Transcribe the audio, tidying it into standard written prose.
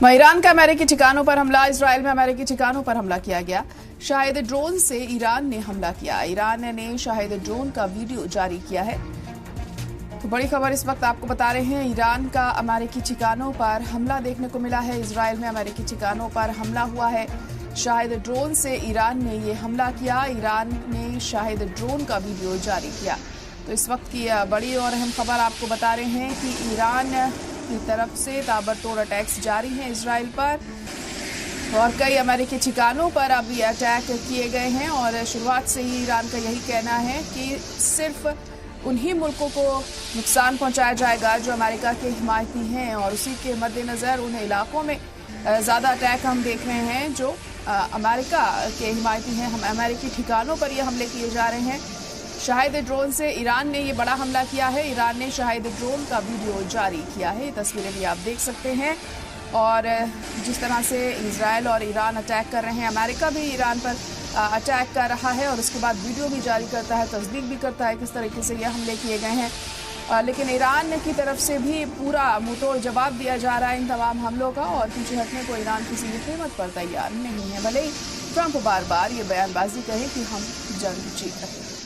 Iran का अमेरिकी ठिकानों पर हमला। इजराइल में अमेरिकी ठिकानों पर हमला किया गया। शाहिद ड्रोन से ईरान ने हमला किया। ईरान ने शाहिद ड्रोन का वीडियो जारी किया है। तो बड़ी खबर इस वक्त आपको बता रहे हैं, ईरान का अमेरिकी ठिकानों पर हमला देखने को मिला है। इजराइल में अमेरिकी ठिकानों पर हमला हुआ है। शाहिद ड्रोन से ईरान ने ये हमला किया। ईरान ने शाहिद ड्रोन का वीडियो जारी किया। तो इस वक्त की बड़ी और अहम खबर आपको बता रहे हैं कि ईरान की तरफ से ताबड़तोड़ अटैक्स जारी हैं इजराइल पर, और कई अमेरिकी ठिकानों पर अब ये अटैक किए गए हैं। और शुरुआत से ही ईरान का यही कहना है कि सिर्फ उन्हीं मुल्कों को नुकसान पहुंचाया जाएगा जो अमेरिका के हिमायती हैं, और उसी के मद्देनज़र उन इलाकों में ज़्यादा अटैक हम देख रहे हैं जो अमेरिका के हिमायती हैं। हम अमेरिकी ठिकानों पर ये हमले किए जा रहे हैं। शाहिद ड्रोन से ईरान ने ये बड़ा हमला किया है। ईरान ने शाहिद ड्रोन का वीडियो जारी किया है। ये तस्वीरें भी आप देख सकते हैं। और जिस तरह से इजराइल और ईरान अटैक कर रहे हैं, अमेरिका भी ईरान पर अटैक कर रहा है और उसके बाद वीडियो भी जारी करता है, तस्दीक भी करता है किस तरीके से ये हमले किए गए हैं। लेकिन ईरान की तरफ से भी पूरा मुंहतोड़ जवाब दिया जा रहा है इन तमाम हमलों का, और पीछे हटने को ईरान किसी भी कीमत पर तैयार नहीं है। भले ही ट्रंप बार बार ये बयानबाजी कहे कि हम जंग जीत रहे हैं।